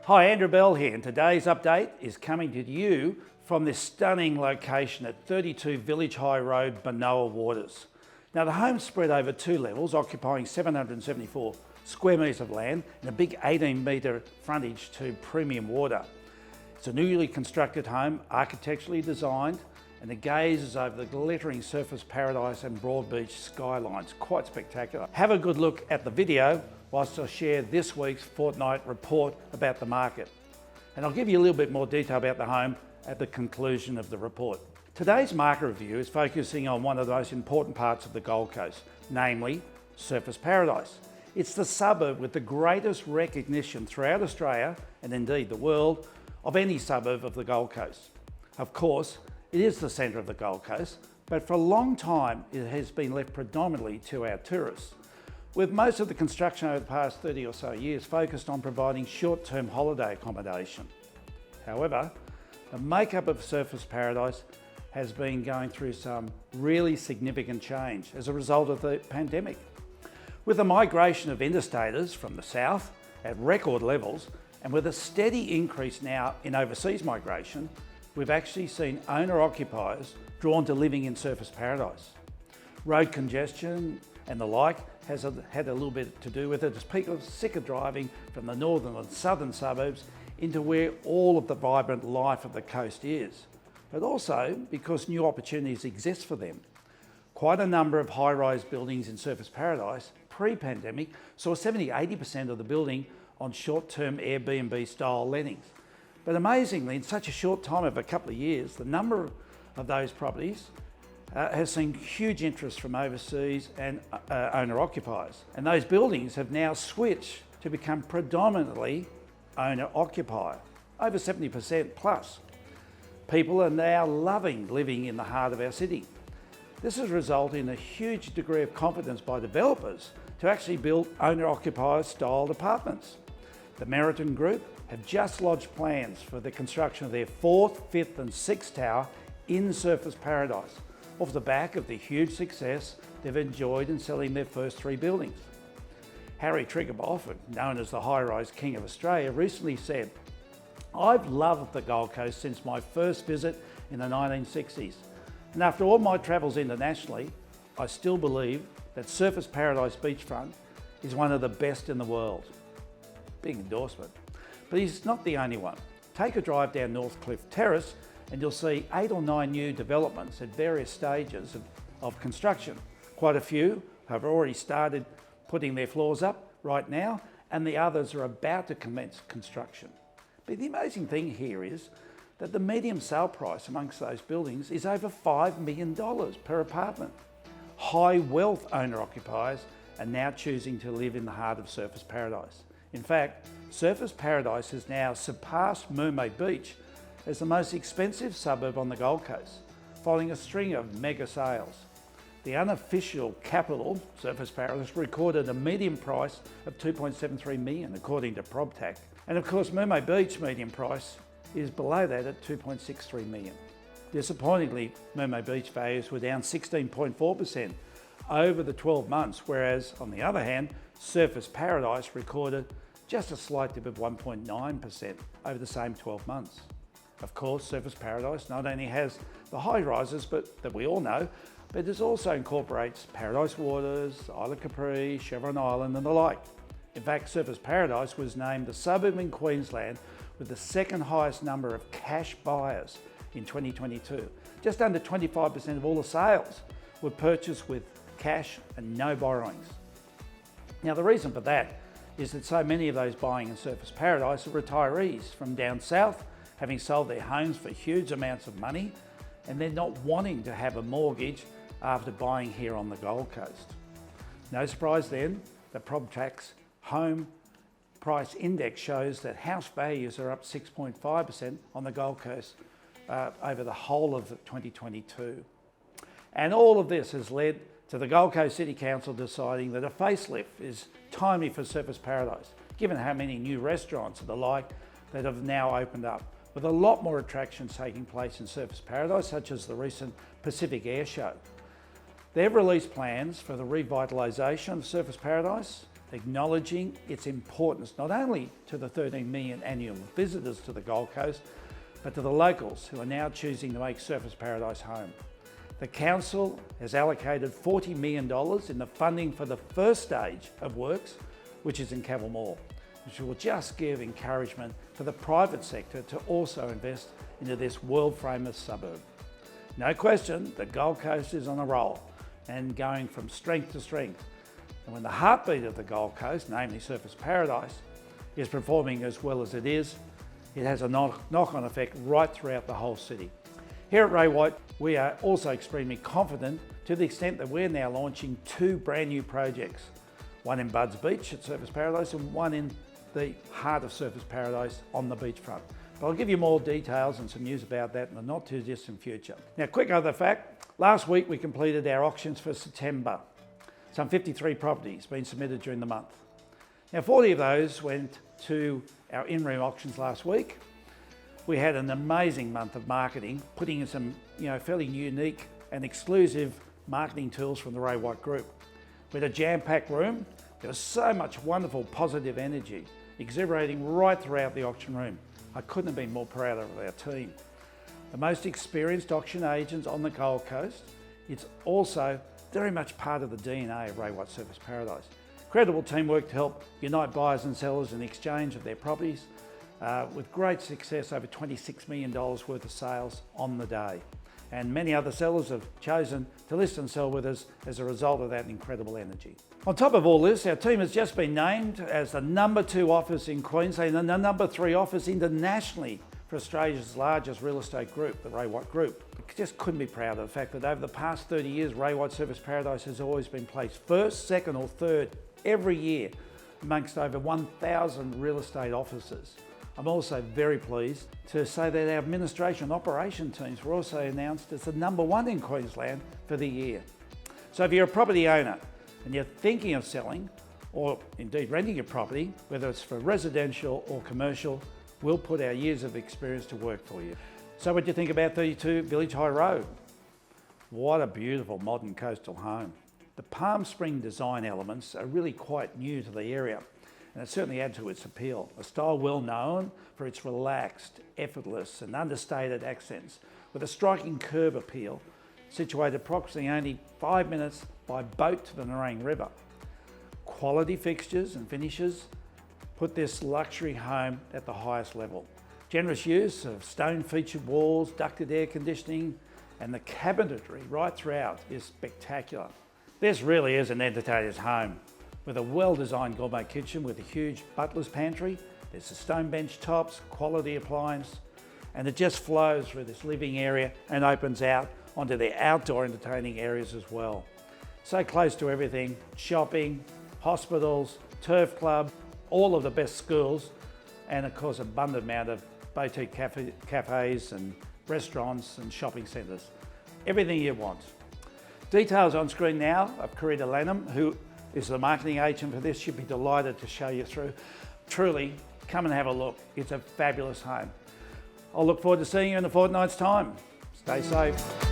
Hi, Andrew Bell here, and today's update is coming to you from this stunning location at 32 Village High Road, Benowa Waters. Now the home's spread over 2 levels, occupying 774 square metres of land and a big 18-metre frontage to premium water. It's a newly constructed home, architecturally designed, and it gazes over the glittering Surfers Paradise and Broadbeach skylines. Quite spectacular. Have a good look at the video whilst I share this week's fortnight report about the market. And I'll give you a little bit more detail about the home at the conclusion of the report. Today's market review is focusing on one of the most important parts of the Gold Coast, namely Surfers Paradise. It's the suburb with the greatest recognition throughout Australia, and indeed the world, of any suburb of the Gold Coast. Of course, it is the centre of the Gold Coast, but for a long time it has been left predominantly to our tourists, with most of the construction over the past 30 or so years focused on providing short-term holiday accommodation. However, the makeup of Surfers Paradise has been going through some really significant change as a result of the pandemic. With the migration of interstaters from the south at record levels, and with a steady increase now in overseas migration, we've actually seen owner-occupiers drawn to living in Surfers Paradise. Road congestion and the like has had a little bit to do with it, as people are sick of driving from the northern and southern suburbs into where all of the vibrant life of the coast is, but also because new opportunities exist for them. Quite a number of high-rise buildings in Surfers Paradise pre-pandemic saw 70-80% of the building on short-term Airbnb style lettings. But amazingly, in such a short time of a couple of years, the number of those properties has seen huge interest from overseas and owner-occupiers. And those buildings have now switched to become predominantly owner-occupier, over 70% plus. People are now loving living in the heart of our city. This has resulted in a huge degree of confidence by developers to actually build owner-occupier styled apartments. The Meriton Group have just lodged plans for the construction of their 4th, 5th and 6th tower in Surfers Paradise, off the back of the huge success they've enjoyed in selling their first 3 buildings. Harry Triguboff, known as the high-rise king of Australia, recently said, "I've loved the Gold Coast since my first visit in the 1960s, and after all my travels internationally, I still believe that Surfers Paradise beachfront is one of the best in the world." Big endorsement. But he's not the only one. Take a drive down Northcliffe Terrace and you'll see 8 or 9 new developments at various stages of construction. Quite a few have already started putting their floors up right now, and the others are about to commence construction. But the amazing thing here is that the median sale price amongst those buildings is over $5 million per apartment. High wealth owner-occupiers are now choosing to live in the heart of Surfers Paradise. In fact, Surfers Paradise has now surpassed Mermaid Beach as the most expensive suburb on the Gold Coast, following a string of mega sales. The unofficial capital, Surfers Paradise, recorded a median price of $2.73 million, according to PropTech. And of course, Mermaid Beach median price is below that at $2.63 million. Disappointingly, Mermaid Beach values were down 16.4% over the 12 months, whereas on the other hand, Surfers Paradise recorded just a slight dip of 1.9% over the same 12 months. Of course, Surfers Paradise not only has the high rises that we all know, but it also incorporates Paradise Waters, Isle of Capri, Chevron Island and the like. In fact, Surfers Paradise was named the suburb in Queensland with the 2nd highest number of cash buyers in 2022. Just under 25% of all the sales were purchased with cash and no borrowings. Now the reason for that is that so many of those buying in Surfers Paradise are retirees from down south, having sold their homes for huge amounts of money, and they're not wanting to have a mortgage after buying here on the Gold Coast. No surprise then that PropTech's Home Price Index shows that house values are up 6.5% on the Gold Coast over the whole of 2022. And all of this has led to the Gold Coast City Council deciding that a facelift is timely for Surfers Paradise, given how many new restaurants and the like that have now opened up, with a lot more attractions taking place in Surfers Paradise, such as the recent Pacific Air Show. They've released plans for the revitalisation of Surfers Paradise. acknowledging its importance not only to the 13 million annual visitors to the Gold Coast, but to the locals who are now choosing to make Surfers Paradise home. The Council has allocated $40 million in the funding for the first stage of works, which is in Cavill Mall, which will just give encouragement for the private sector to also invest into this world-famous suburb. No question, the Gold Coast is on a roll and going from strength to strength. And when the heartbeat of the Gold Coast, namely Surfers Paradise, is performing as well as it is, it has a knock-on effect right throughout the whole city. Here at Ray White, we are also extremely confident to the extent that we're now launching 2 brand new projects, one in Budds Beach at Surfers Paradise and one in the heart of Surfers Paradise on the beachfront. But I'll give you more details and some news about that in the not too distant future. Now, quick other fact, last week we completed our auctions for September. Some 53 properties been submitted during the month. Now, 40 of those went to our in-room auctions last week. We had an amazing month of marketing, putting in some fairly unique and exclusive marketing tools from the Ray White Group. We had a jam-packed room. There was so much wonderful positive energy exhilarating right throughout the auction room. I couldn't have been more proud of our team. The most experienced auction agents on the Gold Coast. It's also very much part of the DNA of Ray White Surfers Paradise. Incredible teamwork to help unite buyers and sellers in the exchange of their properties, with great success, over $26 million worth of sales on the day. And many other sellers have chosen to list and sell with us as a result of that incredible energy. On top of all this, our team has just been named as the #2 office in Queensland and the #3 office internationally for Australia's largest real estate group, the Ray White Group. I just couldn't be proud of the fact that over the past 30 years, Ray White Surfers Paradise has always been placed first, second or third every year amongst over 1,000 real estate offices. I'm also very pleased to say that our administration and operation teams were also announced as the #1 in Queensland for the year. So if you're a property owner and you're thinking of selling or indeed renting a property, whether it's for residential or commercial, we'll put our years of experience to work for you. So what do you think about 32 Village High Road? What a beautiful modern coastal home. The Palm Spring design elements are really quite new to the area, and it certainly adds to its appeal. A style well known for its relaxed, effortless and understated accents, with a striking curb appeal, situated approximately only 5 minutes by boat to the Nerang River. Quality fixtures and finishes put this luxury home at the highest level. Generous use of stone-featured walls, ducted air conditioning, and the cabinetry right throughout is spectacular. This really is an entertainer's home, with a well-designed gourmet kitchen with a huge butler's pantry. There's the stone bench tops, quality appliance, and it just flows through this living area and opens out onto the outdoor entertaining areas as well. So close to everything: shopping, hospitals, turf club, all of the best schools, and of course abundant amount of boutique cafes and restaurants and shopping centres. Everything you want. Details on screen now of Carita Lanham, who is the marketing agent for this. She'd be delighted to show you through. Truly, come and have a look. It's a fabulous home. I'll look forward to seeing you in a fortnight's time. Stay safe.